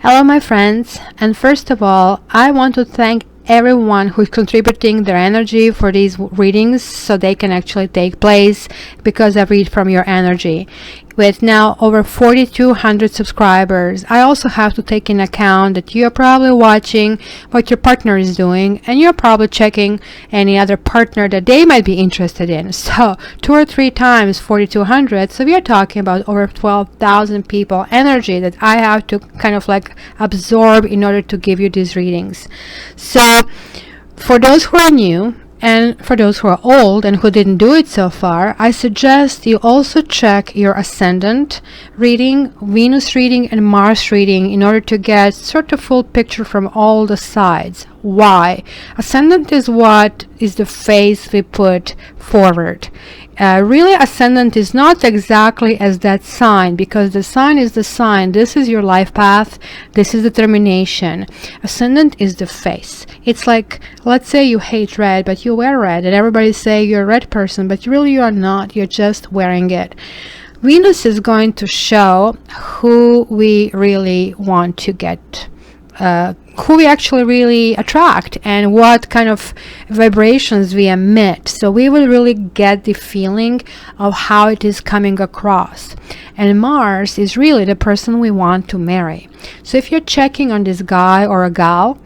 Hello, my friends, and first of all, I want to thank everyone who is contributing their energy for these readings so they can actually take place because I read from your energy. With now over 4,200 subscribers, I also have to take in account that you're probably watching what your partner is doing and you're probably checking any other partner that they might be interested in. So 2 or 3 times 4,200, so we are talking about over 12,000 people energy that I have to kind of like absorb in order to give you these readings. So for those who are new, and for those who are old and who didn't do it so far, I suggest you also check your ascendant reading, Venus reading, and Mars reading in order to get sort of full picture from all the sides. Why? Ascendant is what is the face we put forward. Really, ascendant is not exactly as that sign, because the sign is the sign. This is your life path. This is determination. Ascendant is the face. It's like, let's say you hate red, but you wear red, and everybody say you're a red person, but really you are not. You're just wearing it. Venus is going to show who we really want to get, who we actually really attract, and what kind of vibrations we emit. So we will really get the feeling of how it is coming across. And Mars is really the person we want to marry. So if you're checking on this guy or a gal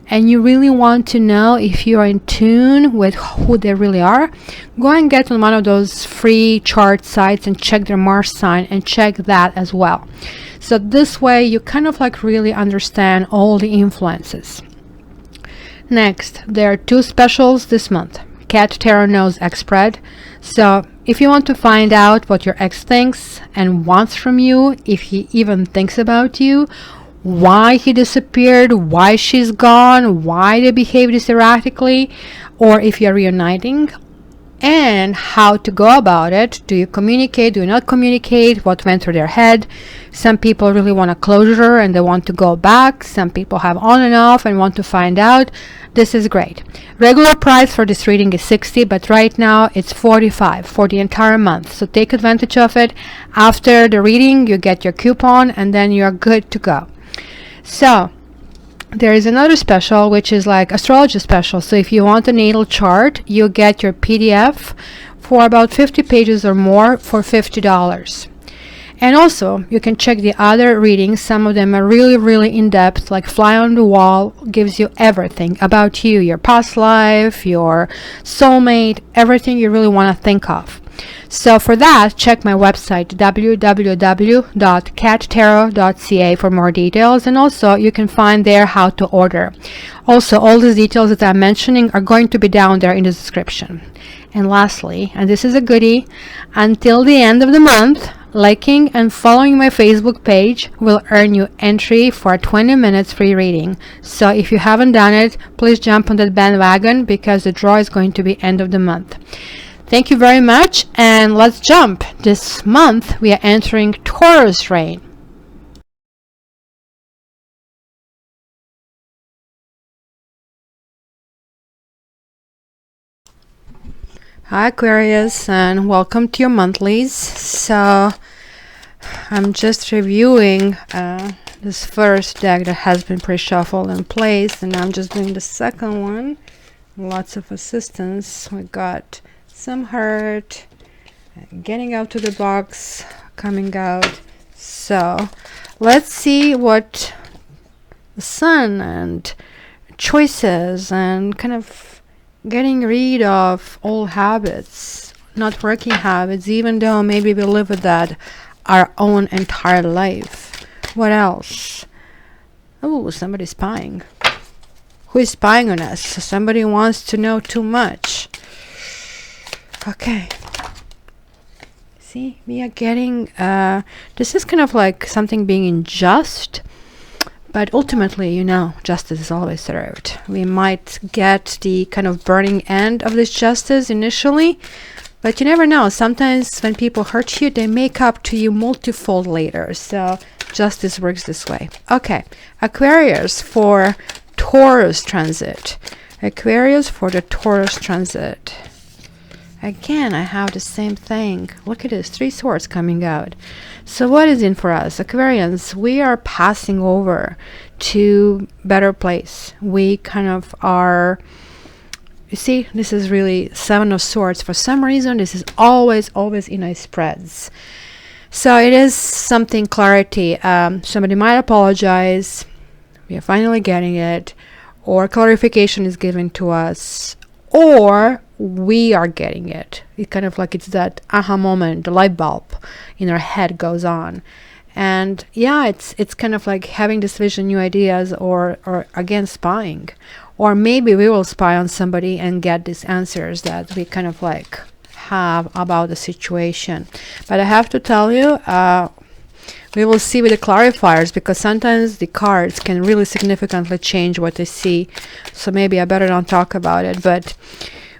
and you really want to know if you are in tune with who they really are, go and get on one of those free chart sites and check their Mars sign and check that as well. So this way you kind of like really understand all the influences. Next, there are 2 specials this month. Cat Tarot knows X spread. So if you want to find out what your ex thinks and wants from you, if he even thinks about you, why he disappeared, why she's gone, why they behave this erratically, or if you're reuniting, and how to go about it. Do you communicate? Do you not communicate? What went through their head? Some people really want a closure and they want to go back. Some people have on and off and want to find out. This is great. Regular price for this reading is $60, but right now it's $45 for the entire month. So take advantage of it. After the reading, you get your coupon and then you're good to go. So there is another special, which is like astrology special. So if you want a natal chart, you get your PDF for about 50 pages or more for $50. And also you can check the other readings. Some of them are really, really in-depth, like Fly on the Wall gives you everything about you, your past life, your soulmate, everything you really want to think of. So for that, check my website www.cattarot.ca for more details, and also you can find there how to order. Also, all these details that I'm mentioning are going to be down there in the description. And lastly, and this is a goodie, until the end of the month, liking and following my Facebook page will earn you entry for a 20 minutes free reading. So if you haven't done it, please jump on that bandwagon because the draw is going to be end of the month. Thank you very much, and let's jump. This month we are entering Taurus reign. Hi Aquarius, and welcome to your monthlies. So I'm just reviewing this first deck that has been pre-shuffled in place, and I'm just doing the second one. Lots of assistance. We got some hurt, getting out to the box, coming out. So let's see what the sun and choices and kind of getting rid of old habits, not working habits, even though maybe we live with that our own entire life. What else? Oh, somebody's spying. Who is spying on us? Somebody wants to know too much. Okay. See, we are getting this is kind of like something being unjust, but ultimately, you know, justice is always served. We might get the kind of burning end of this justice initially, but you never know. Sometimes when people hurt you, they make up to you multifold later. So justice works this way. Okay, Aquarius for Taurus transit. Aquarius for the Taurus transit. Again, I have the same thing. Look at this, 3 swords coming out. So what is in for us? Aquarians, we are passing over to better place. We kind of are, you see, this is really 7 of swords. For some reason, this is always in nice spreads. So it is something clarity. Somebody might apologize. We are finally getting it. Or clarification is given to us. Or we are getting it. It's kind of like it's that aha moment, the light bulb in our head goes on. And yeah, it's kind of like having this vision, new ideas, or again spying. Or maybe we will spy on somebody and get these answers that we kind of like have about the situation. But I have to tell you, we will see with the clarifiers, because sometimes the cards can really significantly change what they see. So maybe I better not talk about it. But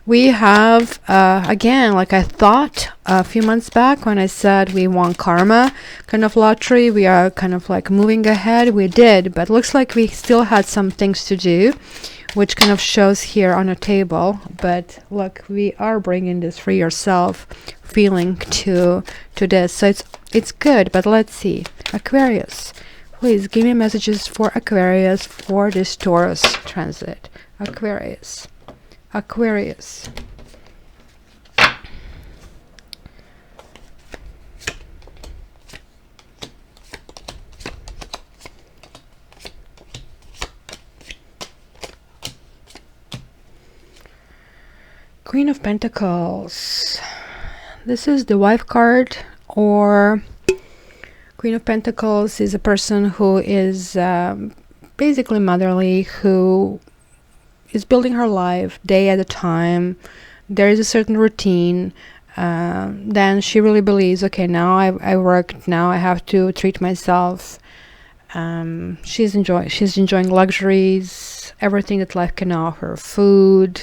we have, again, like I thought a few months back when I said we won karma kind of lottery, we are kind of like moving ahead. We did, but looks like we still had some things to do, which kind of shows here on a table. But look, we are bringing this free yourself feeling to this. So it's good, but let's see. Aquarius, please give me messages for Aquarius for this Taurus transit. Aquarius. Aquarius. Queen of Pentacles. This is the wife card, or Queen of Pentacles is a person who is basically motherly, who is building her life day at a time. There is a certain routine. Then she really believes, okay, now I worked, now I have to treat myself. She's enjoying luxuries, everything that life can offer, food,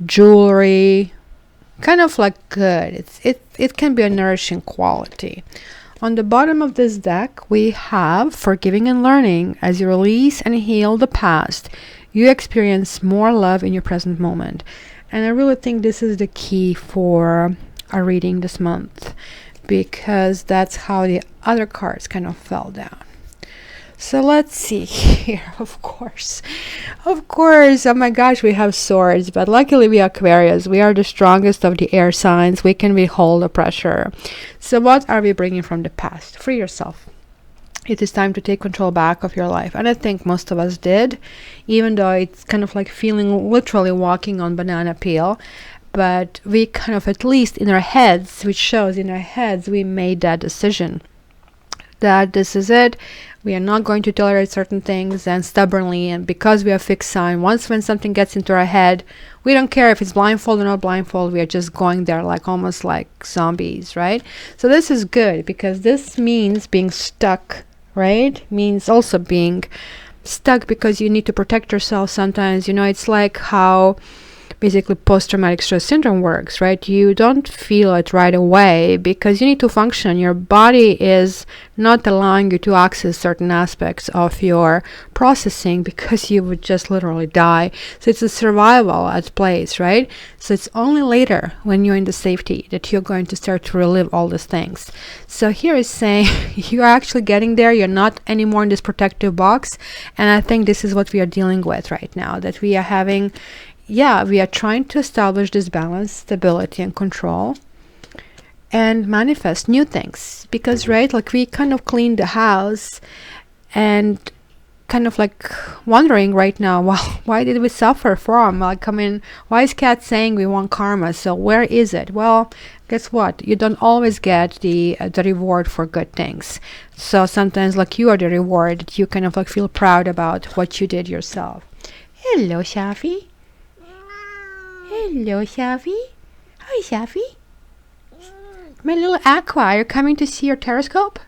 jewelry, kind of like good. It can be a nourishing quality. On the bottom of this deck, we have forgiving and learning. As you release and heal the past, you experience more love in your present moment. And I really think this is the key for a reading this month, because that's how the other cards kind of fell down. So let's see here. Of course, oh my gosh, we have swords, but luckily we are Aquarius. We are the strongest of the air signs. We can withhold the pressure. So what are we bringing from the past? Free yourself. It is time to take control back of your life. And I think most of us did, even though it's kind of like feeling literally walking on banana peel. But we kind of, at least in our heads, which shows in our heads, we made that decision that this is it. We are not going to tolerate certain things, and stubbornly, and because we are fixed sign, once when something gets into our head, we don't care if it's blindfold or not blindfold, we are just going there like almost like zombies, right? So this is good, because this means being stuck, right? Means also being stuck because you need to protect yourself sometimes. You know, it's like how basically post-traumatic stress syndrome works, right? You don't feel it right away because you need to function. Your body is not allowing you to access certain aspects of your processing because you would just literally die. So it's a survival at place, right? So it's only later when you're in the safety that you're going to start to relive all these things. So here is saying you're actually getting there. You're not anymore in this protective box. And I think this is what we are dealing with right now, that we are having, we are trying to establish this balance, stability, and control, and manifest new things. Because, right, like we kind of cleaned the house and kind of like wondering right now, well, why did we suffer from? Like, I mean, why is Kat saying we want karma? So where is it? Well, guess what? You don't always get the reward for good things. So sometimes, like, you are the reward. You kind of like feel proud about what you did yourself. Hello, Shafi. Hello, Shafi. Hi, Shafi. My little Aqua, are you coming to see your telescope?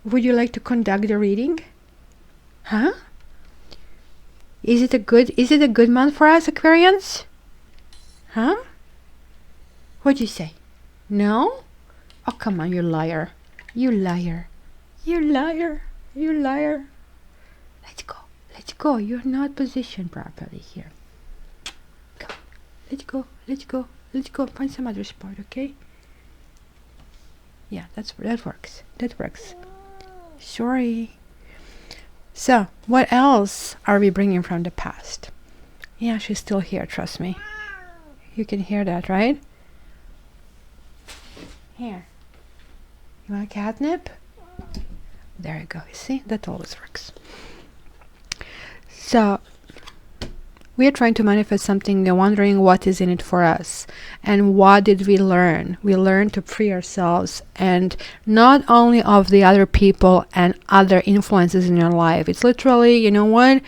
Would you like to conduct the reading? Huh? Is it a good month for us, Aquarians? Huh? What'd you say? No? Oh, come on, you liar. You liar. You liar. You liar. Let's go. Let's go. You're not positioned properly here. Come on. Let's go. Let's go. Let's go find some other spot, okay? Yeah, that works. That works. Sorry. So, what else are we bringing from the past? Yeah, she's still here, trust me. You can hear that, right? Here. You want catnip? There you go. You see? That always works. So, we are trying to manifest something and wondering what is in it for us. And what did we learn? We learned to free ourselves, and not only of the other people and other influences in your life. It's literally, you know what?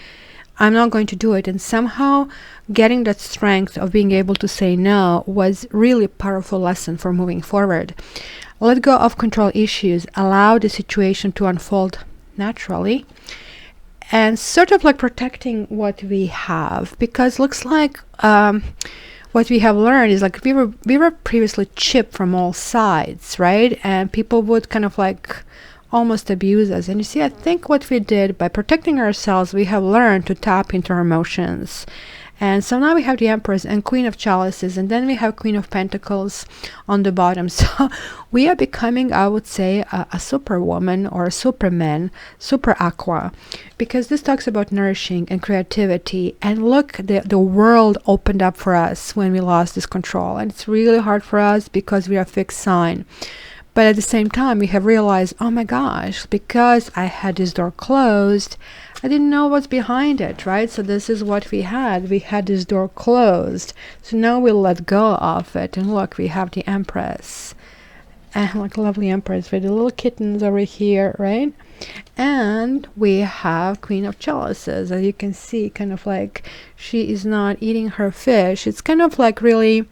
I'm not going to do it. And somehow getting that strength of being able to say no was really a powerful lesson for moving forward. Let go of control issues. Allow the situation to unfold naturally. And sort of like protecting what we have, because looks like what we have learned is like we were previously chipped from all sides, right? And people would kind of like almost abuse us. And you see, I think what we did by protecting ourselves, we have learned to tap into our emotions. And so now we have the Empress and Queen of Chalices, and then we have Queen of Pentacles on the bottom. So we are becoming, I would say, a superwoman or a superman, super aqua, because this talks about nourishing and creativity. And look, the world opened up for us when we lost this control. And it's really hard for us because we are a fixed sign. But at the same time, we have realized, oh my gosh, because I had this door closed, I didn't know what's behind it, right? So this is what we had. We had this door closed. So now we'll let go of it. And look, we have the Empress. And like lovely Empress with the little kittens over here, right? And we have Queen of Chalices. As you can see, kind of like she is not eating her fish. It's kind of like really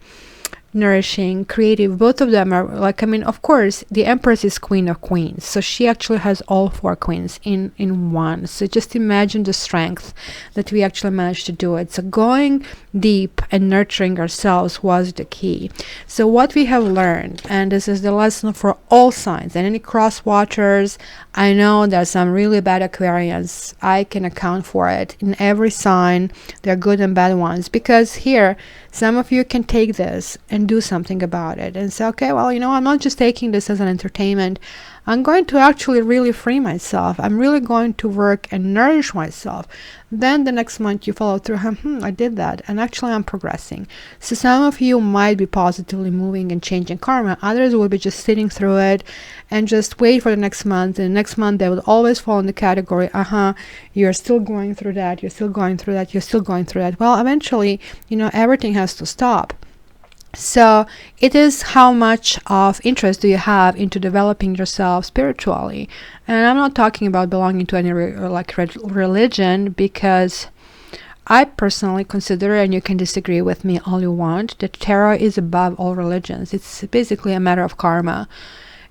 nourishing, creative. Both of them are like, I mean, of course, the Empress is Queen of Queens, so she actually has all four queens in one. So just imagine the strength that we actually managed to do it. So going deep and nurturing ourselves was the key. So what we have learned, and this is the lesson for all signs and any cross watchers, I know there are some really bad Aquarians. I can account for it. In every sign, there are good and bad ones, because here some of you can take this and do something about it and say, okay, well, you know, I'm not just taking this as an entertainment. I'm going to actually really free myself. I'm really going to work and nourish myself. Then the next month you follow through, I did that, and actually I'm progressing. So some of you might be positively moving and changing karma. Others will be just sitting through it and just wait for the next month. And the next month they will always fall in the category, you're still going through that, you're still going through that, you're still going through that. Well, eventually, you know, everything has to stop. So it is how much of interest do you have into developing yourself spiritually. And I'm not talking about belonging to any religion, because I personally consider, and you can disagree with me all you want, that tarot is above all religions. It's basically a matter of karma.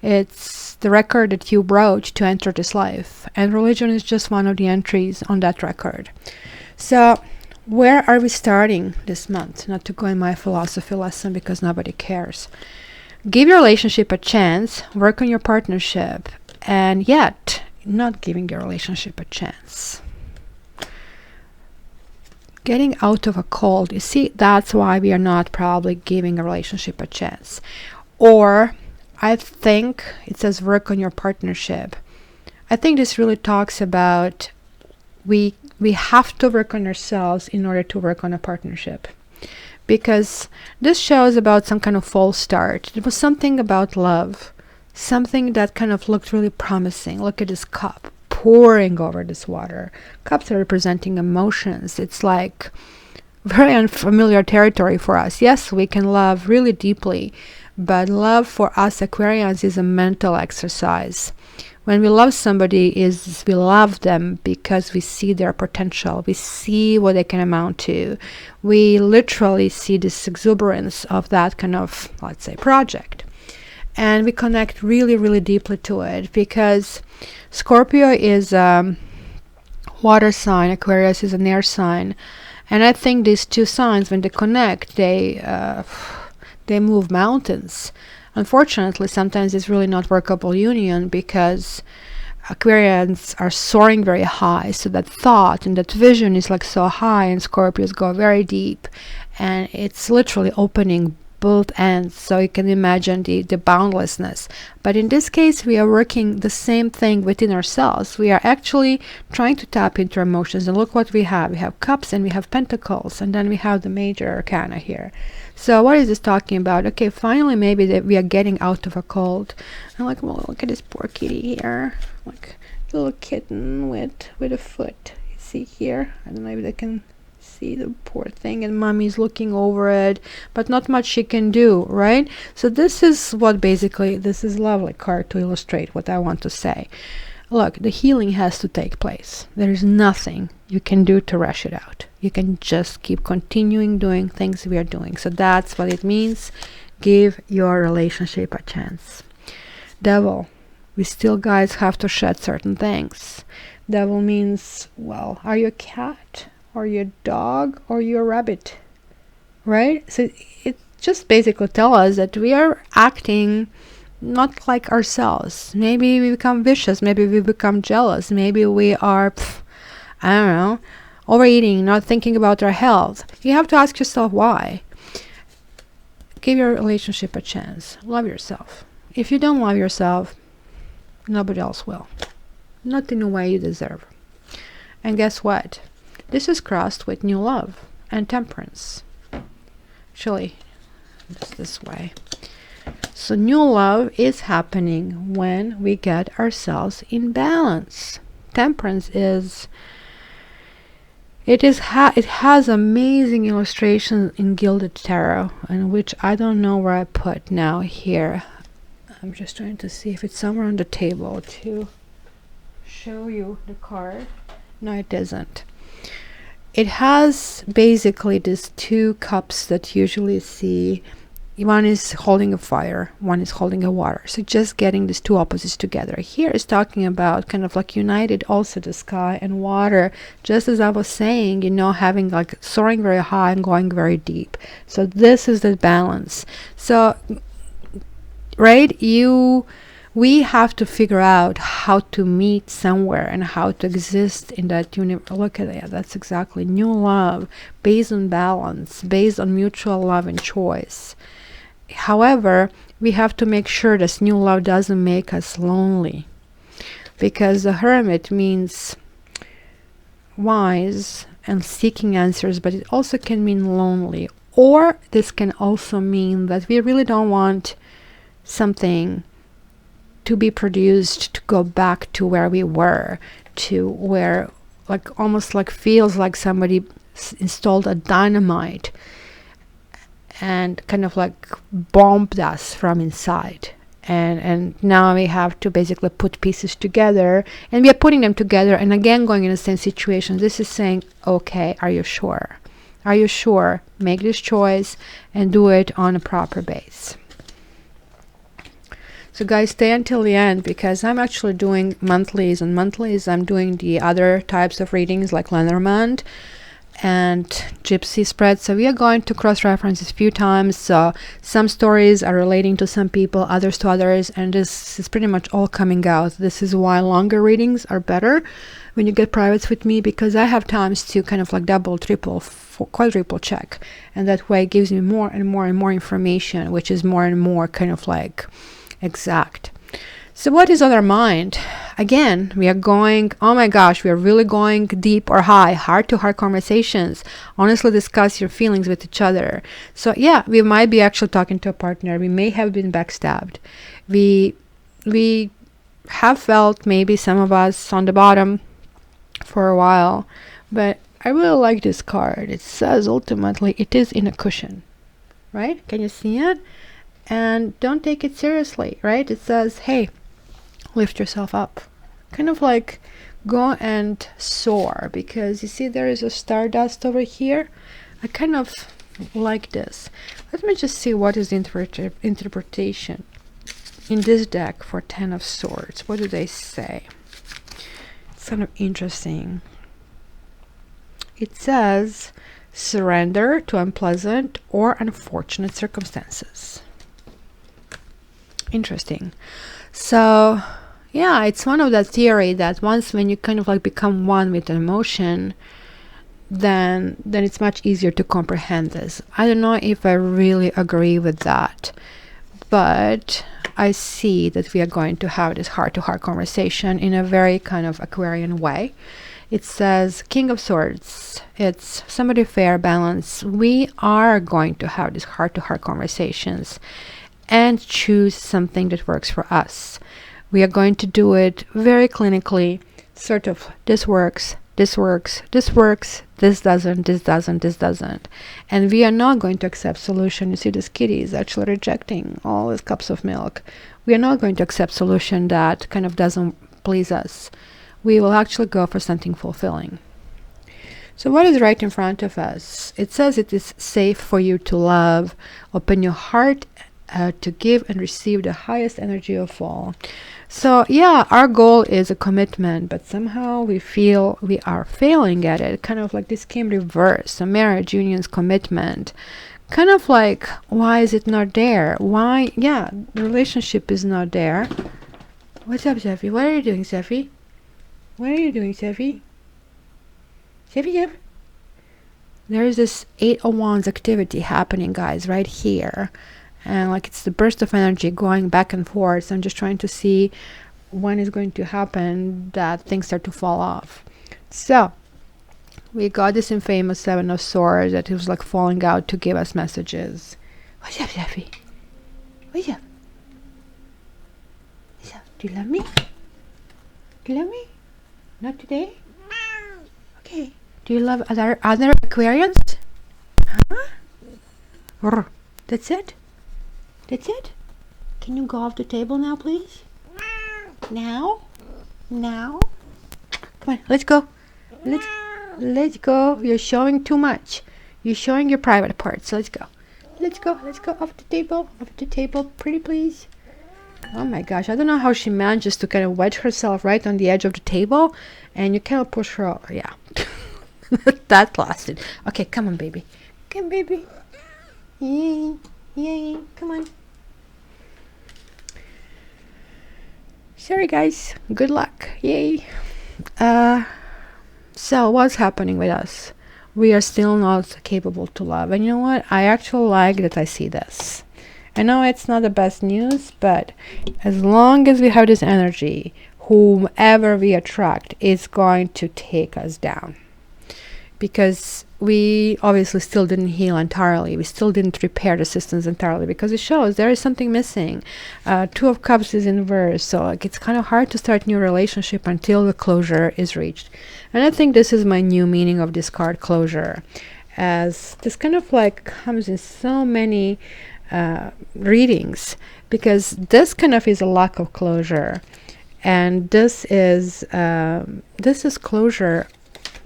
It's the record that you wrote to enter this life, and religion is just one of the entries on that record. So where are we starting this month? Not to go in my philosophy lesson, because nobody cares. Give your relationship a chance, work on your partnership, and yet not giving your relationship a chance. Getting out of a cold. You see, that's why we are not probably giving a relationship a chance. Or I think it says work on your partnership. I think this really talks about we have to work on ourselves in order to work on a partnership, because this shows about some kind of false start. It was something about love, something that kind of looked really promising. Look at this cup pouring over this water. Cups are representing emotions. It's like very unfamiliar territory for us. Yes, we can love really deeply, but love for us Aquarians is a mental exercise. When we love somebody, we love them because we see their potential. We see what they can amount to. We literally see this exuberance of that kind of, let's say, project. And we connect really, really deeply to it, because Scorpio is a water sign, Aquarius is an air sign. And I think these two signs, when they connect, they move mountains. Unfortunately, sometimes it's really not workable union, because Aquarians are soaring very high, so that thought and that vision is like so high, and Scorpios go very deep, and it's literally opening both ends, so you can imagine the boundlessness. But in this case, we are working the same thing within ourselves. We are actually trying to tap into our emotions. And look what we have. We have cups and we have pentacles, and then we have the major arcana here. So what is this talking about? Okay, finally maybe that we are getting out of a cold. And like, well, look at this poor kitty here, like a little kitten with a foot. You see here? I don't know if they can see the poor thing, and mommy's looking over it, but not much she can do, right? So this is what basically, this is a lovely card to illustrate what I want to say. Look, the healing has to take place. There is nothing you can do to rush it out. You can just keep continuing doing things we are doing. So that's what it means. Give your relationship a chance. Devil, we still, guys, have to shed certain things. Devil means, well, are you a cat? Or you a dog? Or you a rabbit? Right? So it just basically tells us that we are acting not like ourselves. Maybe we become vicious. Maybe we become jealous. Maybe we are, I don't know, overeating, not thinking about our health. You have to ask yourself why. Give your relationship a chance. Love yourself. If you don't love yourself, nobody else will. Not in a way you deserve. And guess what? This is crossed with new love and temperance. Actually, it's this way. So new love is happening when we get ourselves in balance. Temperance is, it has amazing illustrations in Gilded Tarot, and which I don't know where I put now here. I'm just trying to see if it's somewhere on the table to show you the card. No, it isn't. It has basically these two cups that you usually see. One is holding a fire, one is holding a water. So just getting these two opposites together. Here is talking about kind of like united also the sky and water. Just as I was saying, you know, having like soaring very high and going very deep. So this is the balance. So, right, we have to figure out how to meet somewhere and how to exist in that universe. Look at that. That's exactly new love based on balance, based on mutual love and choice. However, we have to make sure this new love doesn't make us lonely, because the hermit means wise and seeking answers, but it also can mean lonely. Or this can also mean that we really don't want something to be produced to go back to where we were, to where like almost like feels like somebody installed a dynamite and kind of like bombed us from inside, and now we have to basically put pieces together, and we are putting them together and again going in the same situation. This is saying, okay, are you sure? Are you sure? Make this choice and do it on a proper base. So guys, stay until the end, because I'm actually doing monthlies. And monthlies, I'm doing the other types of readings like Lenormand and Gypsy spread. So we are going to cross-reference a few times. So some stories are relating to some people, others to others, and this is pretty much all coming out. This is why longer readings are better when you get privates with me, because I have times to kind of like double, triple, quadruple check, and that way it gives me more and more and more information, which is more and more kind of like exact. So what is on our mind? Again, we are going, oh my gosh, we are really going deep or high, heart-to-heart conversations. Honestly discuss your feelings with each other. So yeah, we might be actually talking to a partner. We may have been backstabbed. We have felt, maybe some of us, on the bottom for a while. But I really like this card. It says ultimately it is in a cushion, right? Can you see it? And don't take it seriously, right? It says, hey, lift yourself up. Kind of like go and soar, because you see there is a stardust over here. I kind of like this. Let me just see what is the interpretation in this deck for Ten of Swords. What do they say? It's kind of interesting. It says, surrender to unpleasant or unfortunate circumstances. Interesting. So yeah, it's one of that theory that once when you kind of like become one with an emotion, then it's much easier to comprehend this. I don't know if I really agree with that, but I see that we are going to have this heart-to-heart conversation in a very kind of Aquarian way. It says King of Swords. It's somebody fair, balance. We are going to have these heart-to-heart conversations and choose something that works for us. We are going to do it very clinically, sort of, this works, this works, this works, this doesn't, this doesn't, this doesn't. And we are not going to accept solution. You see, this kitty is actually rejecting all his cups of milk. We are not going to accept solution that kind of doesn't please us. We will actually go for something fulfilling. So what is right in front of us? It says it is safe for you to love. Open your heart to give and receive the highest energy of all. So yeah, our goal is a commitment, but somehow we feel we are failing at it. Kind of like this came reverse. A marriage, unions, commitment. Kind of like, why is it not there? Why? Yeah, the relationship is not there. What's up, Seffi? What are you doing, Seffi? What are you doing, Seffi? Seffi? There is this 8 of Wands activity happening, guys, right here. And like it's the burst of energy going back and forth. So I'm just trying to see when it's going to happen that things start to fall off. So we got this infamous 7 of Swords that was like falling out to give us messages. What's up, Seffi? What's up? What's up? Do you love me? Do you love me? Not today? Okay. Do you love other Aquarians? Huh? That's it? That's it? Can you go off the table now, please? Now? Now? Come on, let's go. Let's go. You're showing too much. You're showing your private parts. So let's go. Let's go. Let's go off the table. Off the table. Pretty please. Oh my gosh. I don't know how she manages to kind of wedge herself right on the edge of the table. And you cannot push her over. Yeah. That lasted. Okay, come on, baby. Come, baby. Yay. Yay. Come on. Sorry, guys. Good luck. Yay. So what's happening with us? We are still not capable to love. And you know what? I actually like that I see this. I know it's not the best news, but as long as we have this energy, whomever we attract is going to take us down. Because we obviously still didn't heal entirely. We still didn't repair the systems entirely, because it shows there is something missing. 2 of Cups is inverse, so like it's kind of hard to start new relationship until the closure is reached. And I think this is my new meaning of this card, closure, as this kind of like comes in so many readings, because this kind of is a lack of closure, and this is closure.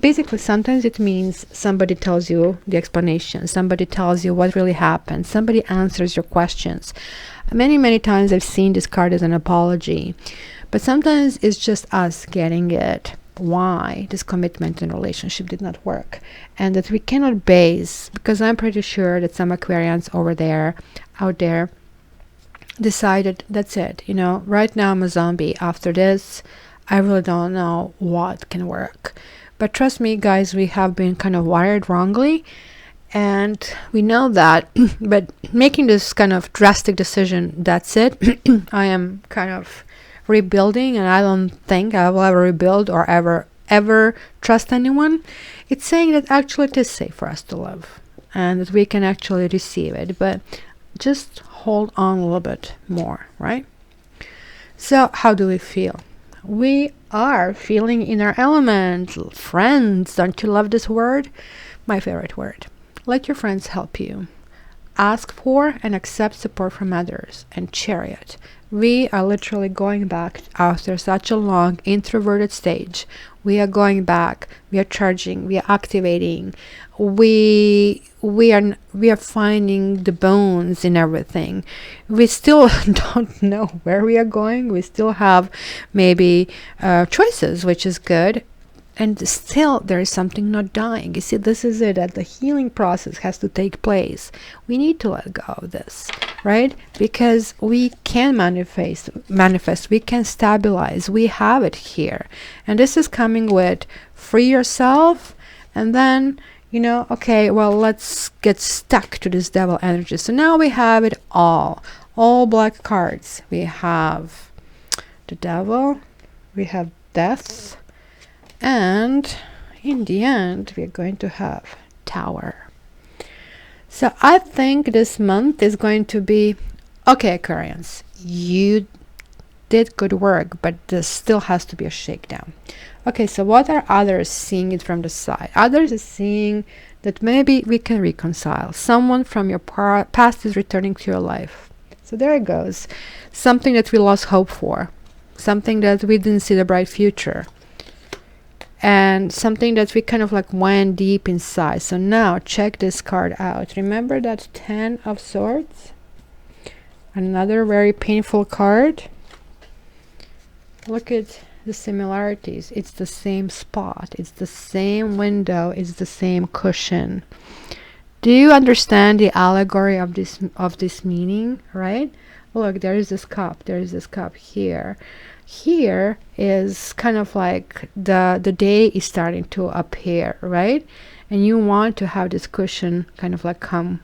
Basically, sometimes it means somebody tells you the explanation, somebody tells you what really happened, somebody answers your questions. Many times I've seen this card as an apology, but sometimes it's just us getting it, why this commitment and relationship did not work, and that we cannot base, because I'm pretty sure that some Aquarians out there decided, that's it, you know, right now I'm a zombie. After this, I really don't know what can work. But trust me, guys, we have been kind of wired wrongly, and we know that. But making this kind of drastic decision, that's it. I am kind of rebuilding, and I don't think I will ever rebuild or ever trust anyone. It's saying that actually it is safe for us to love, and that we can actually receive it. But just hold on a little bit more, right? So how do we feel? We are feeling in our element. Friends, don't you love this word? My favorite word. Let your friends help you. Ask for and accept support from others, and chariot. We are literally going back after such a long introverted stage. We are going back. We are charging. We are activating. We are finding the bones in everything. We still don't know where we are going. We still have maybe choices, which is good. And still there is something not dying. You see, this is it, that the healing process has to take place. We need to let go of this, right? Because we can manifest, we can stabilize, we have it here. And this is coming with free yourself, And then, okay, well, let's get stuck to this devil energy. So now we have it all black cards. We have the devil, we have death, and in the end, we're going to have Tower. So I think this month is going to be, okay, Aquarians, you did good work, but there still has to be a shakedown. Okay, so what are others seeing it from the side? Others are seeing that maybe we can reconcile. Someone from your past is returning to your life. So there it goes. Something that we lost hope for. Something that we didn't see the bright future. And something that we kind of like went deep inside. So now check this card out. Remember that 10 of Swords? Another very painful card. Look at the similarities. It's the same spot. It's the same window. It's the same cushion. Do you understand the allegory of this meaning, right? Look, there is this cup. There is this cup here. Here is kind of like the day is starting to appear, right? And you want to have this cushion kind of like come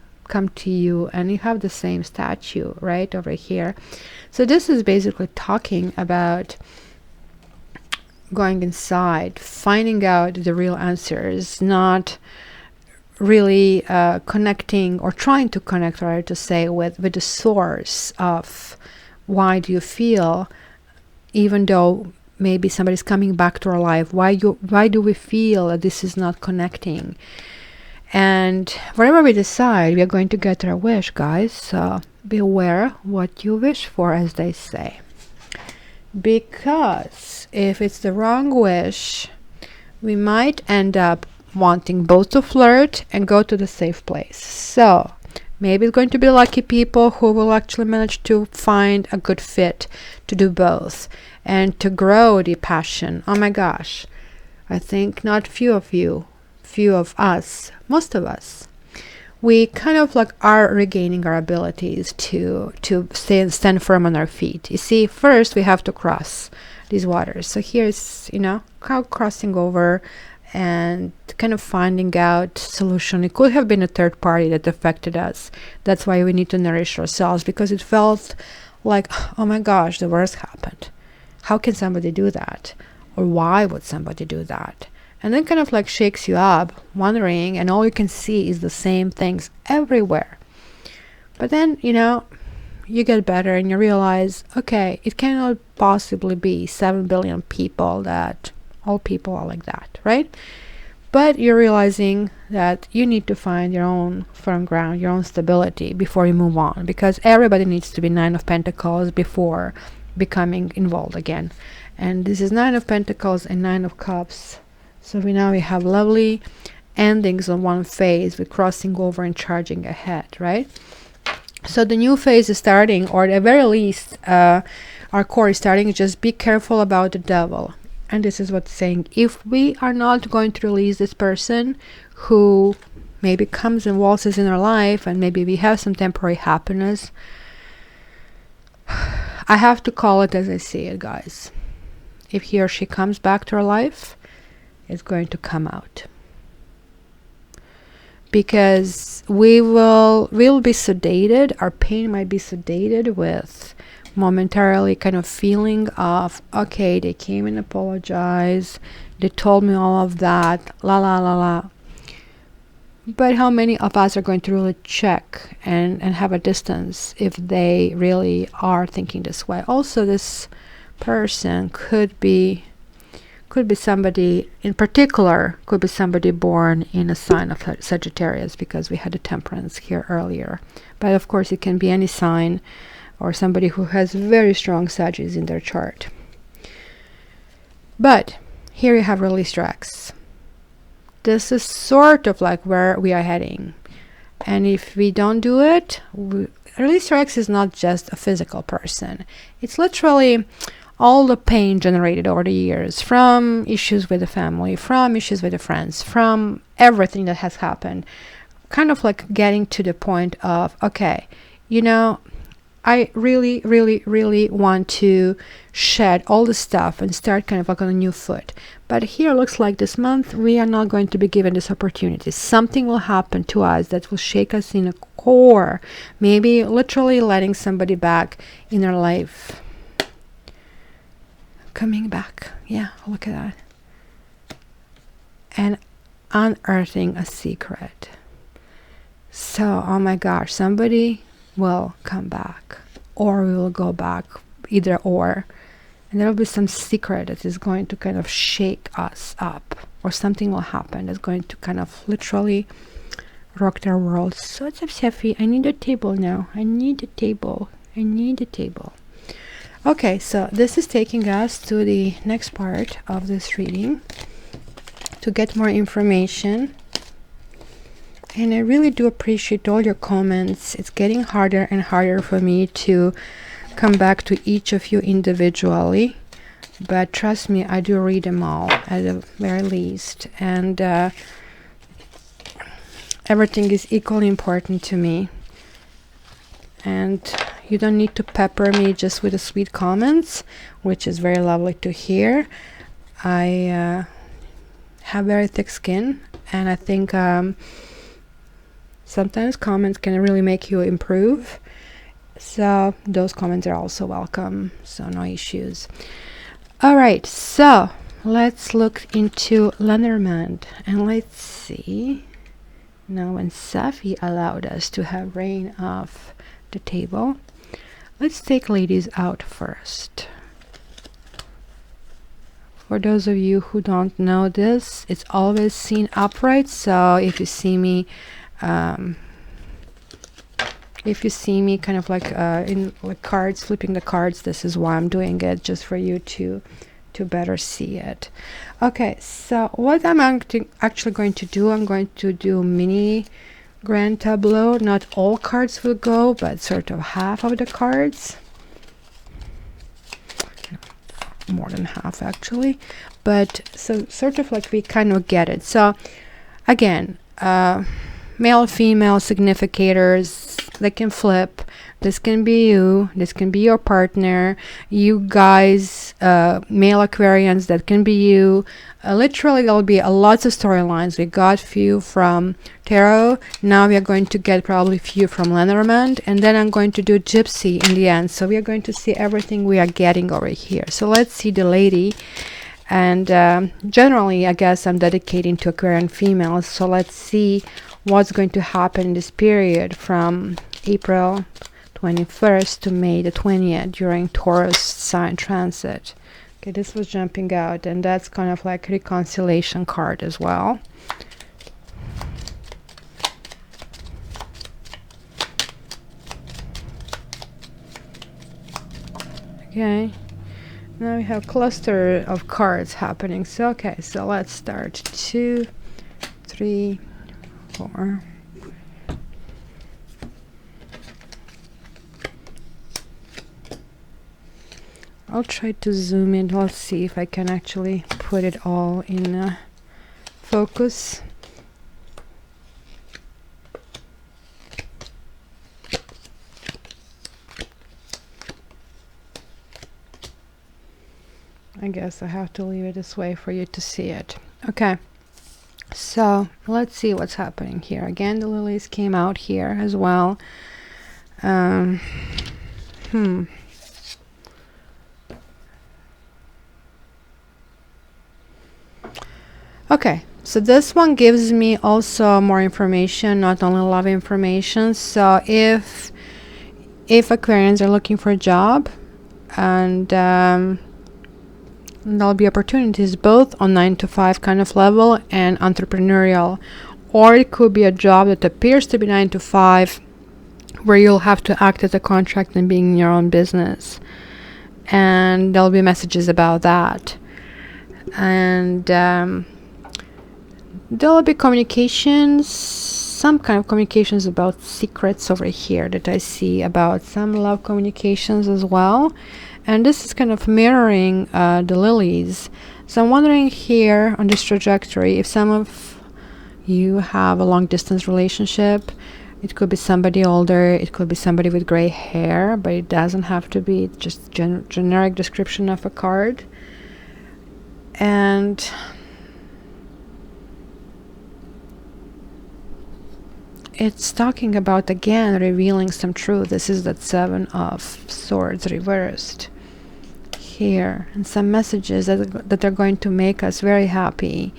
to you, and you have the same statue right over here. So this is basically talking about going inside, finding out the real answers, not really connecting or trying to connect, rather to say, with the source of why do you feel, even though maybe somebody's coming back to our life, why do we feel that this is not connecting? And whatever we decide, we are going to get our wish, guys. So beware what you wish for, as they say. Because if it's the wrong wish, we might end up wanting both to flirt and go to the safe place. So maybe it's going to be lucky people who will actually manage to find a good fit to do both and to grow the passion. Oh my gosh, I think not few of us, most of us, we kind of like are regaining our abilities to stand firm on our feet. You see, first we have to cross these waters. So here's, crossing over and kind of finding out solution. It could have been a third party that affected us. That's why we need to nourish ourselves, because it felt like, oh my gosh, the worst happened. How can somebody do that? Or why would somebody do that? And then kind of like shakes you up, wondering, and all you can see is the same things everywhere. But then, you get better and you realize, okay, it cannot possibly be 7 billion people that all people are like that, right? But you're realizing that you need to find your own firm ground, your own stability before you move on, because everybody needs to be 9 of Pentacles before becoming involved again. And this is 9 of Pentacles and 9 of Cups. So we have lovely endings on one phase with crossing over and charging ahead, right? So the new phase is starting, or at the very least, our core is starting. Just be careful about the devil. And this is what's saying, if we are not going to release this person who maybe comes and waltzes in our life, and maybe we have some temporary happiness, I have to call it as I see it, guys. If he or she comes back to our life, it's going to come out. Because we'll be sedated, our pain might be sedated with momentarily kind of feeling of, okay, they came and apologized, they told me all of that, la la la la. But how many of us are going to really check and have a distance if they really are thinking this way? Also, this person could be somebody in particular, could be somebody born in a sign of Sagittarius, because we had the Temperance here earlier. But of course, it can be any sign, or somebody who has very strong Sagittarius in their chart. But here you have released Rex. This is sort of like where we are heading. And if we don't do it, released Rex is not just a physical person. It's literally all the pain generated over the years, from issues with the family, from issues with the friends, from everything that has happened. Kind of like getting to the point of, okay, I really, really, really want to shed all the stuff and start kind of like on a new foot. But here looks like this month we are not going to be given this opportunity. Something will happen to us that will shake us in a core. Maybe literally letting somebody back in our life. Coming back. Yeah, look at that. And unearthing a secret. So, oh my gosh, somebody will come back, or we will go back, either or. And there will be some secret that is going to kind of shake us up, or something will happen that's going to kind of literally rock their world. So it's Sefi, I need a table now. I need a table. I need a table. Okay, so this is taking us to the next part of this reading to get more information. And I really do appreciate all your comments. It's getting harder and harder for me to come back to each of you individually. But trust me, I do read them all at the very least. And everything is equally important to me. And you don't need to pepper me just with the sweet comments, which is very lovely to hear. I have very thick skin, and I think sometimes comments can really make you improve. So those comments are also welcome, so no issues. All right, so let's look into Lenormand, and let's see now when Safi allowed us to have rain off the table. Let's take ladies out first. For those of you who don't know this, it's always seen upright, so if you see me kind of like in like cards, flipping the cards, this is why I'm doing it, just for you to better see it. Okay, so what I'm actually going to do, I'm going to do mini grand tableau. Not all cards will go, but sort of half of the cards, more than half actually, but so sort of like we kind of get it. So again, male female significators, they can flip. This can be you, this can be your partner, you guys, male Aquarians, that can be you. Literally there'll be lots of storylines. We got few from tarot, now we are going to get probably few from Lenormand, and then I'm going to do Gypsy in the end. So we are going to see everything we are getting over here. So let's see the lady. And generally I guess I'm dedicating to Aquarian females, so let's see what's going to happen in this period from April 21st to May the 20th during Taurus sign transit. Okay, this was jumping out, and that's kind of like a reconciliation card as well. Okay, now we have cluster of cards happening. So okay, so let's start 2, 3, 4. I'll try to zoom in. Let's see if I can actually put it all in focus. I guess I have to leave it this way for you to see it. Okay, so let's see what's happening here. Again, the lilies came out here as well. Okay, so this one gives me also more information, not only love information. So if Aquarians are looking for a job, and there'll be opportunities both on 9 to 5 kind of level and entrepreneurial, or it could be a job that appears to be 9 to 5 where you'll have to act as a contract and being in your own business, and there'll be messages about that. And there'll be communications, some kind of communications about secrets over here that I see, about some love communications as well. And this is kind of mirroring the lilies. So I'm wondering here on this trajectory, if some of you have a long distance relationship, It could be somebody older, it could be somebody with gray hair, but it doesn't have to be just generic description of a card. And it's talking about, again, revealing some truth. This is that Seven of Swords reversed here, and some messages that are going to make us very happy.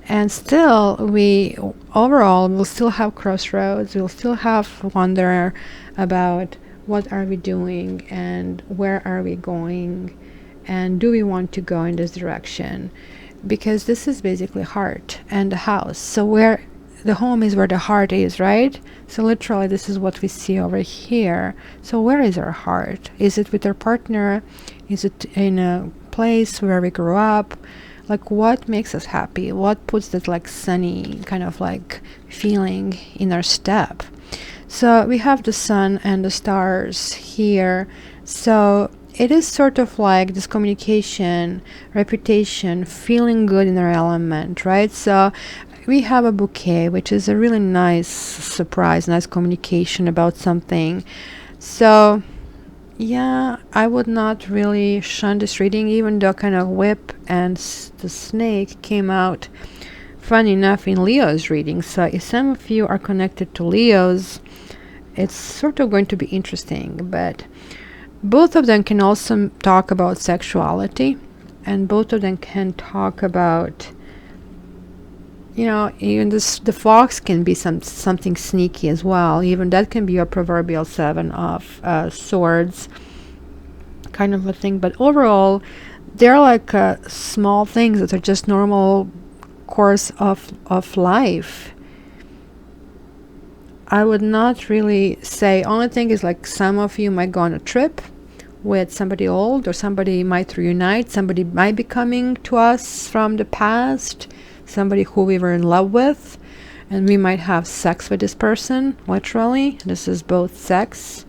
And still, we overall will still have crossroads. We'll still have wonder about what are we doing and where are we going, and do we want to go in this direction, because this is basically heart and the house. So where the home is where the heart is, right? So literally this is what we see over here. So where is our heart? Is it with our partner? Is it in a place where we grew up? Like, what makes us happy? What puts that like sunny kind of like feeling in our step? So we have the sun and the stars here. So it is sort of like this communication, reputation, feeling good in our element, right? So we have a bouquet, which is a really nice surprise, nice communication about something. So yeah, I would not really shun this reading, even though kind of whip and the snake came out funny enough in Leo's reading. So if some of you are connected to Leos, it's sort of going to be interesting. But both of them can also talk about sexuality, and both of them can talk about, you know, even this, the fox can be something sneaky as well. Even that can be a proverbial Seven of Swords kind of a thing. But overall, they're like small things that are just normal course of life. I would not really say, only thing is like some of you might go on a trip with somebody old, or somebody might reunite, somebody might be coming to us from the past, somebody who we were in love with, and we might have sex with this person, literally. This is both sex,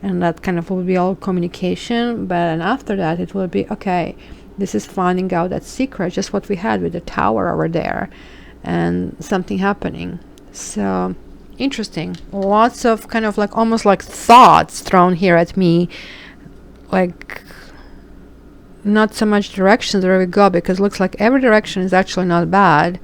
and that kind of will be all communication. But and after that it will be, okay, this is finding out that secret, just what we had with the tower over there, and something happening. So interesting. Lots of kind of like almost like thoughts thrown here at me, like not so much directions where we go, because it looks like every direction is actually not bad,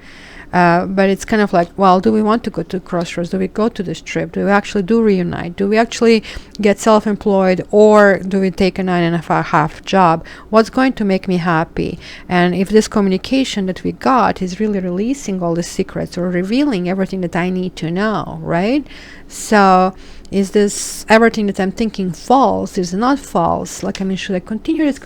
but it's kind of like, well, do we want to go to crossroads? Do we go to this trip? Do we actually do reunite? Do we actually get self-employed, or do we take a 9.5 job? What's going to make me happy? And if this communication that we got is really releasing all the secrets, or revealing everything that I need to know, right? So is this everything that I'm thinking false? Is it not false? Like, I mean, should I continue this?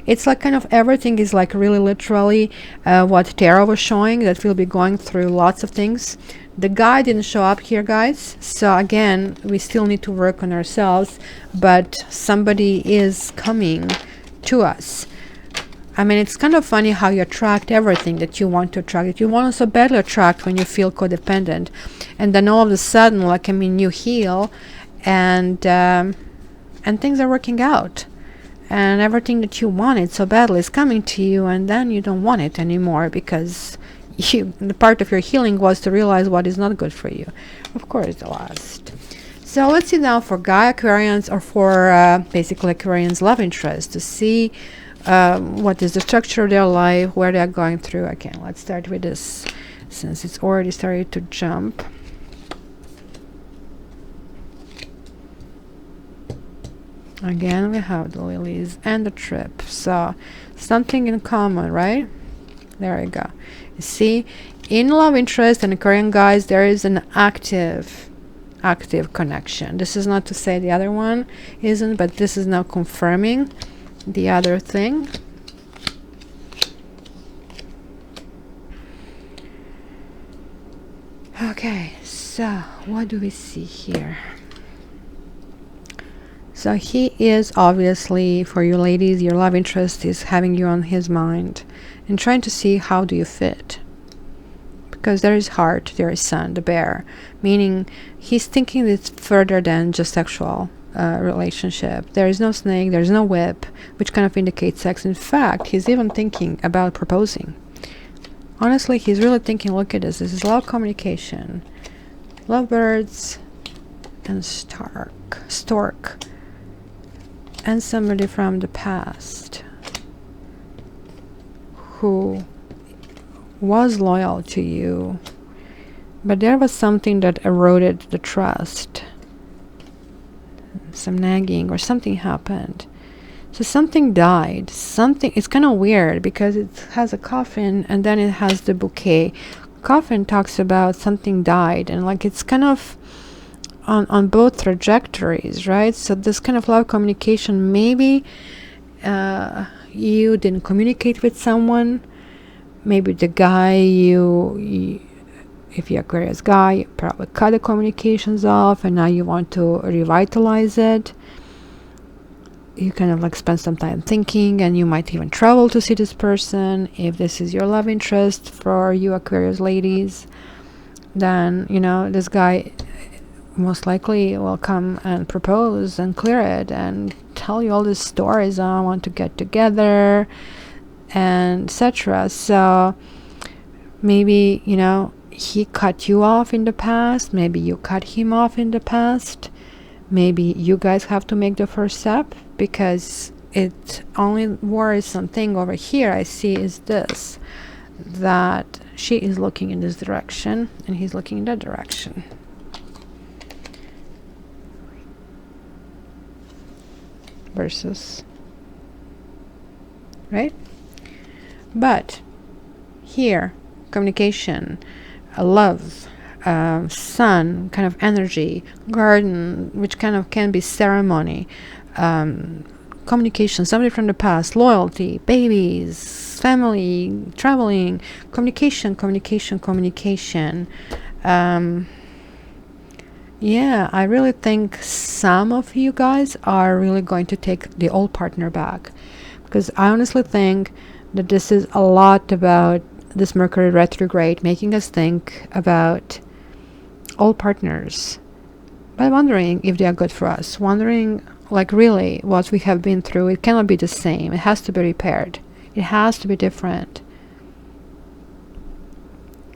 It's like kind of everything is like really literally what Tarot was showing, that we'll be going through lots of things. The guy didn't show up here, guys. So again, we still need to work on ourselves, but somebody is coming to us. I mean, it's kind of funny how you attract everything that you want to attract, that you want to so badly attract when you feel codependent. And then all of a sudden, like, I mean, you heal, and things are working out. And everything that you wanted so badly is coming to you, and then you don't want it anymore, because the part of your healing was to realize what is not good for you. Of course, the last. So let's see now for Guy Aquarians, or for basically Aquarians' love interest, to see what is the structure of their life, where they are going through. Okay, let's start with this, since it's already started to jump. Again, we have the lilies and the trip. So something in common, right? There we go. You see, in love interest and Aquarian guys, there is an active connection. This is not to say the other one isn't, but this is now confirming the other thing. Okay, so what do we see here? So he is obviously, for you ladies, your love interest is having you on his mind and trying to see how do you fit. Because there is heart, there is sun, the bear, meaning he's thinking it's further than just sexual relationship. There is no snake, there is no whip, which kind of indicates sex. In fact, he's even thinking about proposing. Honestly, he's really thinking, look at this. This is love communication. Lovebirds, and stork, and somebody from the past who was loyal to you, but there was something that eroded the trust, some nagging or something happened. So something died. Something, it's kind of weird because it has a coffin and then it has the bouquet. Coffin talks about something died, and like it's kind of on both trajectories, right? So this kind of love communication, maybe you didn't communicate with someone. Maybe the guy if you're Aquarius guy, you probably cut the communications off and now you want to revitalize it. You kind of like spend some time thinking, and you might even travel to see this person. If this is your love interest for you Aquarius ladies, then you know this guy most likely will come and propose and clear it and tell you all these stories. I want to get together and etc. So maybe, you know, he cut you off in the past, maybe you cut him off in the past. Maybe you guys have to make the first step, because it only worrisome thing over here I see is this, that she is looking in this direction and he's looking in that direction. Versus, right? But here, communication, love, sun, kind of energy, garden, which kind of can be ceremony, communication, somebody from the past, loyalty, babies, family, traveling, communication. Yeah, I really think some of you guys are really going to take the old partner back, because I honestly think that this is a lot about this Mercury retrograde making us think about old partners, but wondering if they are good for us, wondering like really what we have been through. It cannot be the same. It has to be repaired. It has to be different.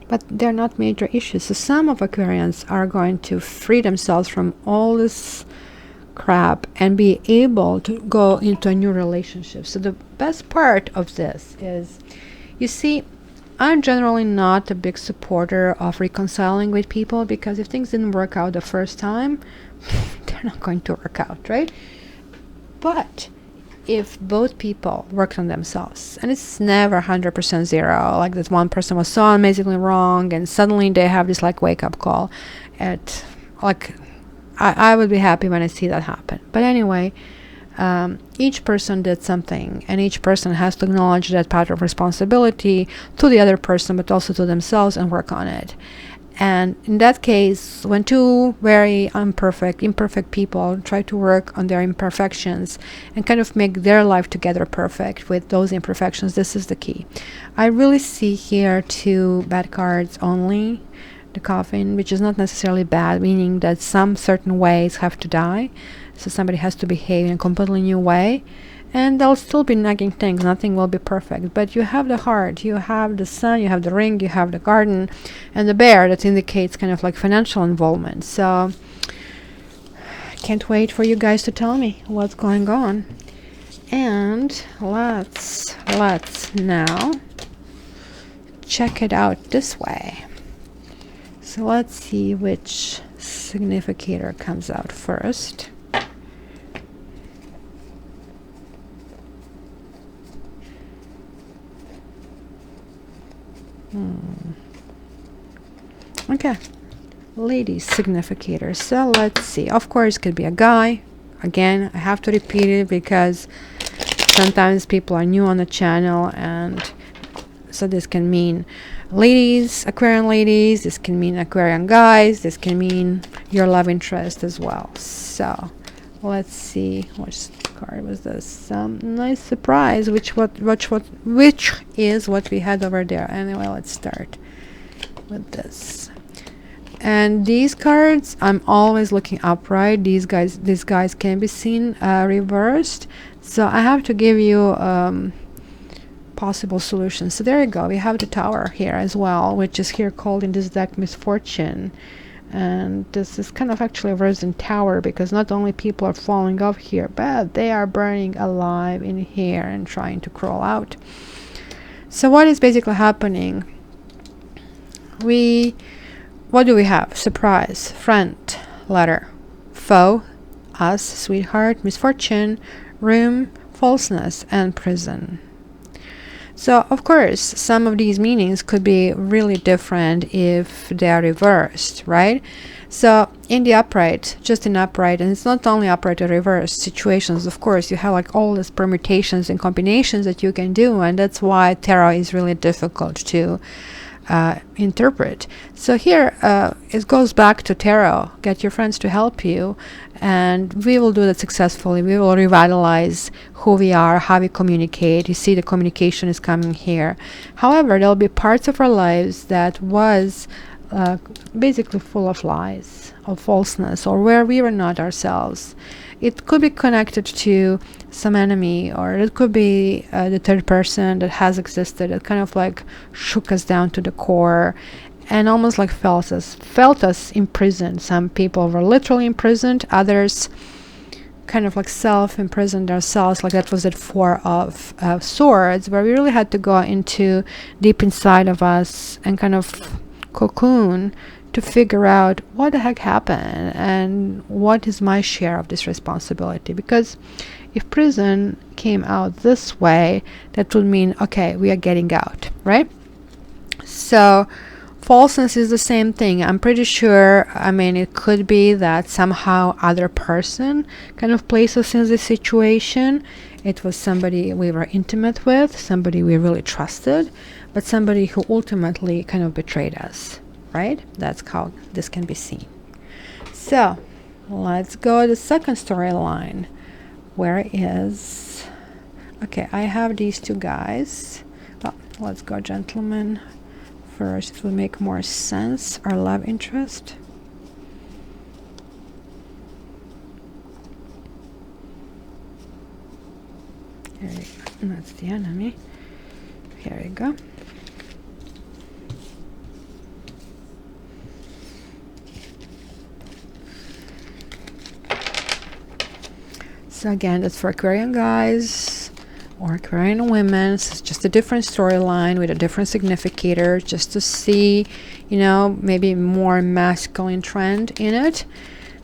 But they're not major issues. So some of Aquarians are going to free themselves from all this crap and be able to go into a new relationship. So the best part of this is, you see, I'm generally not a big supporter of reconciling with people, because if things didn't work out the first time, they're not going to work out, right? But if both people worked on themselves, and it's never 100% zero, like this one person was so amazingly wrong and suddenly they have this like wake up call at like, I would be happy when I see that happen. But anyway, each person did something, and each person has to acknowledge that part of responsibility to the other person, but also to themselves, and work on it. And in that case, when two very imperfect people try to work on their imperfections and kind of make their life together perfect with those imperfections, this is the key. I really see here two bad cards only. The coffin, which is not necessarily bad, meaning that some certain ways have to die. So somebody has to behave in a completely new way. And there'll still be nagging things. Nothing will be perfect. But you have the heart, you have the sun, you have the ring, you have the garden, and the bear that indicates kind of like financial involvement. So I can't wait for you guys to tell me what's going on. And let's now check it out this way. So let's see which significator comes out first. Okay, ladies significator. So let's see. Of course, it could be a guy. Again, I have to repeat it because sometimes people are new on the channel, and so this can mean ladies, Aquarian ladies, this can mean Aquarian guys, this can mean your love interest as well. So let's see, which card was this? Nice surprise, which is what we had over there. Anyway, let's start with this. And these cards, I'm always looking upright. These guys can be seen reversed. So I have to give you possible solutions. So there you go. We have the Tower here as well, which is here called in this deck Misfortune. And this is kind of actually a risen tower, because not only people are falling off here, but they are burning alive in here and trying to crawl out. So what is basically happening? What do we have? Surprise, friend, letter, foe, us, sweetheart, misfortune, room, falseness, and prison. So of course some of these meanings could be really different if they are reversed, right? So in the upright, just in upright, and it's not only upright or reverse situations, of course you have like all these permutations and combinations that you can do, and that's why tarot is really difficult to interpret. So here it goes back to tarot. Get your friends to help you, and we will do that successfully. We will revitalize who we are, how we communicate. You see the communication is coming here. However, there'll be parts of our lives that was basically full of lies, of falseness, or where we were not ourselves. It could be connected to some enemy, or it could be the third person that has existed, that kind of like shook us down to the core and almost like felt us imprisoned. Some people were literally imprisoned, others kind of like self-imprisoned ourselves, like that was that Four of Swords, where we really had to go into deep inside of us and kind of cocoon to figure out what the heck happened and what is my share of this responsibility. Because if prison came out this way, that would mean, okay, we are getting out, right? So falseness is the same thing. I'm pretty sure, I mean, it could be that somehow other person kind of placed us in this situation. It was somebody we were intimate with, somebody we really trusted, but somebody who ultimately kind of betrayed us, right? That's how this can be seen. So let's go to the second storyline. Where is... Okay, I have these two guys. Well, let's go gentlemen first. It will make more sense. Our love interest. Here we go. That's the enemy. Here we go. So again, that's for Aquarian guys or Aquarian women. It's just a different storyline with a different significator, just to see, you know, maybe more masculine trend in it.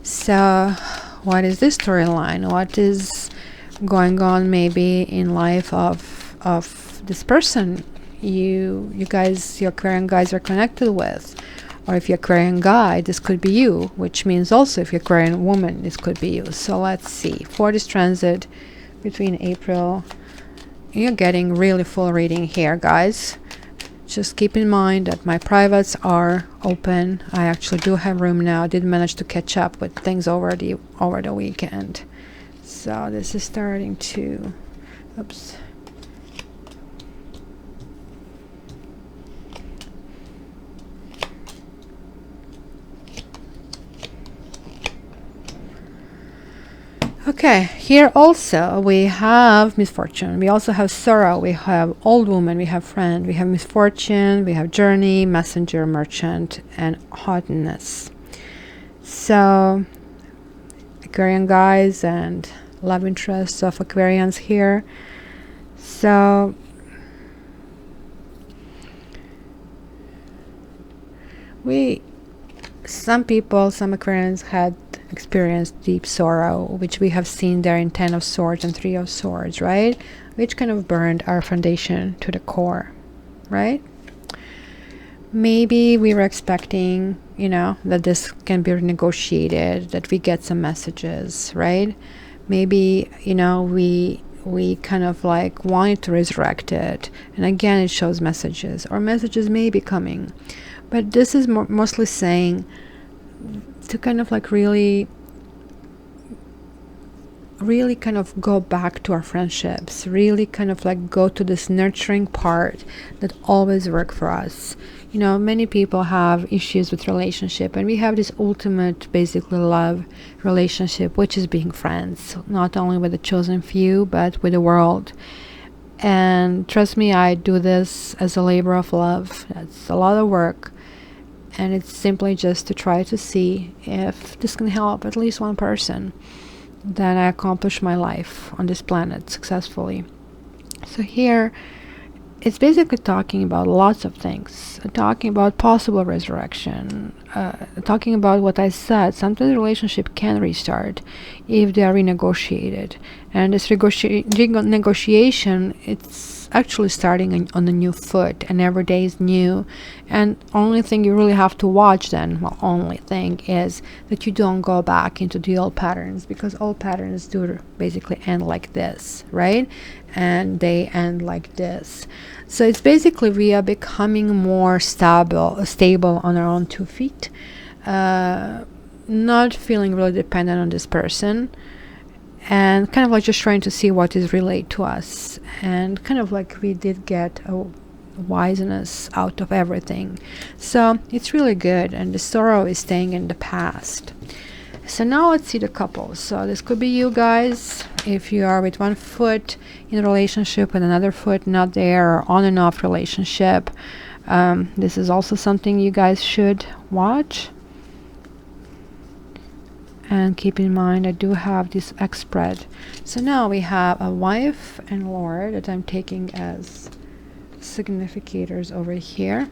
So what is this storyline? What is going on maybe in life of this person you guys, your Aquarian guys, are connected with? Or if you're Aquarian guy, this could be you, which means also if you're Aquarian woman, this could be you. So let's see. For this transit between April, you're getting really full reading here, guys. Just keep in mind that my privates are open. I actually do have room now. I did manage to catch up with things over the weekend. So this is starting to... Oops. Okay, here also we have misfortune, we also have sorrow, we have old woman, we have friend, we have misfortune, we have journey, messenger, merchant, and hotness. So Aquarian guys and love interests of Aquarians here. So some Aquarians had experienced deep sorrow, which we have seen there in 10 of Swords and 3 of Swords, right? Which kind of burned our foundation to the core, right? Maybe we were expecting, you know, that this can be renegotiated, that we get some messages, right? Maybe, you know, we kind of like wanted to resurrect it, and again it shows messages, or messages may be coming, but this is mostly saying to kind of like really kind of go back to our friendships, really kind of like go to this nurturing part that always worked for us. You know, many people have issues with relationship, and we have this ultimate basically love relationship, which is being friends, not only with the chosen few but with the world. And trust me, I do this as a labor of love. That's a lot of work. and it's simply just to try to see if this can help at least one person, that I accomplish my life on this planet successfully. So here it's basically talking about lots of things, talking about possible resurrection, talking about what I said. Sometimes the relationship can restart if they are renegotiated, and this renegotiation, it's actually starting on a new foot, and every day is new. And only thing you really have to watch then, well, only thing is that you don't go back into the old patterns, because old patterns do basically end like this, right? And they end like this. So it's basically we are becoming more stable on our own 2 feet, not feeling really dependent on this person, and kind of like just trying to see what is relayed to us, and kind of like we did get a wiseness out of everything. So it's really good, and the sorrow is staying in the past. So now let's see the couples. So this could be you guys, if you are with one foot in a relationship and another foot not there, or on and off relationship. This is also something you guys should watch. And keep in mind, I do have this X spread. So now we have a wife and Lord that I'm taking as significators over here.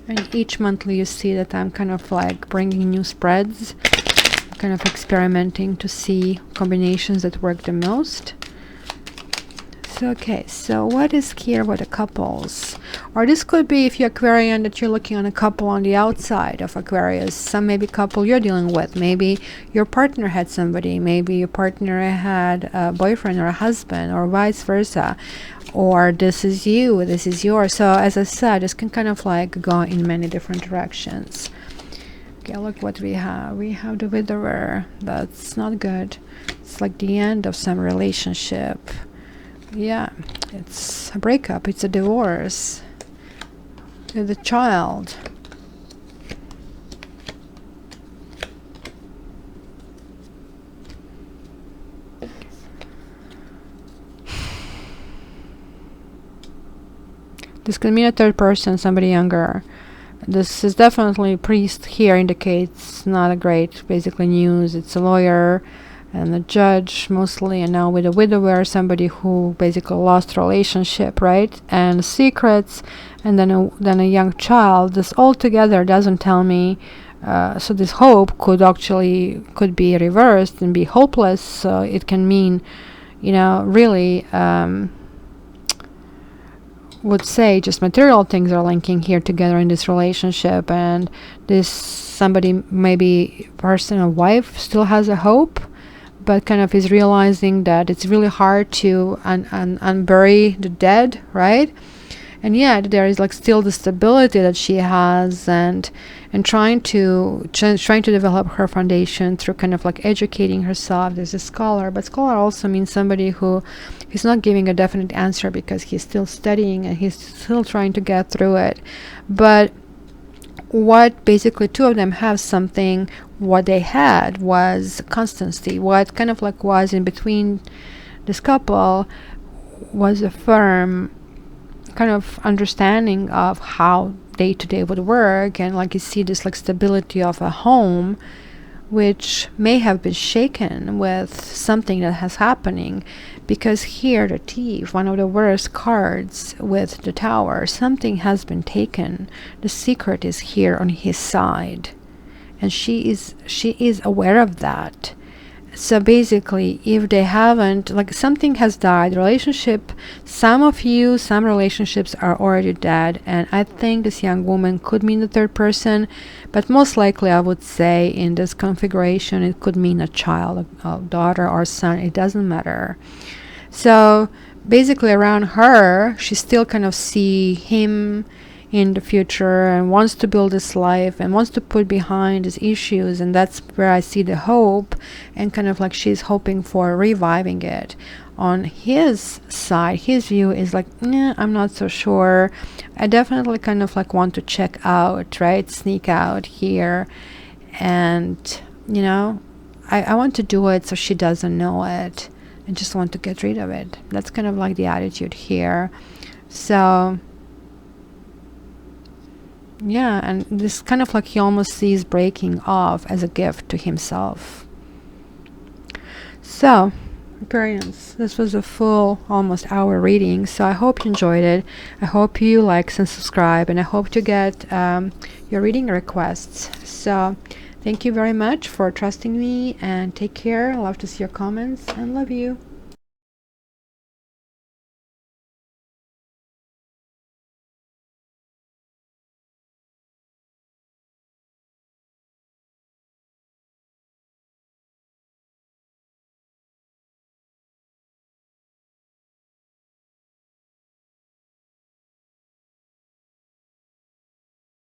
And each monthly you see that I'm kind of like bringing new spreads, kind of experimenting to see combinations that work the most. So okay, so what is here with the couples? Or this could be, if you're Aquarian, that you're looking on a couple on the outside of Aquarius. Some maybe couple you're dealing with. Maybe your partner had somebody. Maybe your partner had a boyfriend or a husband, or vice versa. Or this is you, this is yours. So as I said, this can kind of like go in many different directions. Okay, look what we have. We have the Widower. That's not good. It's like the end of some relationship. Yeah, it's a breakup, it's a divorce. The Child. This can mean a third person, somebody younger. This is definitely priest here, indicates not a great basically news. It's a lawyer and a judge mostly, and now with a widower, somebody who basically lost relationship, right? And secrets, and then a young child. This all together doesn't tell me. So this hope could be reversed and be hopeless. So it can mean, really. Would say just material things are linking here together in this relationship, and this somebody, maybe person or wife, still has a hope, but kind of is realizing that it's really hard to unbury the dead, right? And yet there is like still the stability that she has, and trying to develop her foundation through kind of like educating herself. There's a scholar, but scholar also means somebody who is not giving a definite answer because he's still studying and he's still trying to get through it. But what basically two of them have something, what they had was constancy. What kind of like was in between this couple was a firm kind of understanding of how day to day would work, and like you see this like stability of a home, which may have been shaken with something that has happening, because here the Thief, one of the worst cards with the Tower, something has been taken. The secret is here on his side, and she is aware of that. So basically, if they haven't, like something has died, relationship, some relationships are already dead, and I think this young woman could mean the third person, but most likely I would say in this configuration it could mean a child, a daughter or son, it doesn't matter. So basically around her, she still kind of see him in the future and wants to build this life and wants to put behind his issues, and that's where I see the hope, and kind of like she's hoping for reviving it. On his side, his view is like, nah, I'm not so sure. I definitely kind of like want to check out, right? Sneak out here, and I want to do it so she doesn't know it. I just want to get rid of it. That's kind of like the attitude here. So Yeah, and this kind of like he almost sees breaking off as a gift to himself. So, Aquarians, this was a full almost hour reading, so I hope you enjoyed it. I hope you like and subscribe, and I hope to get your reading requests. So thank you very much for trusting me, and take care. I love to see your comments and love you.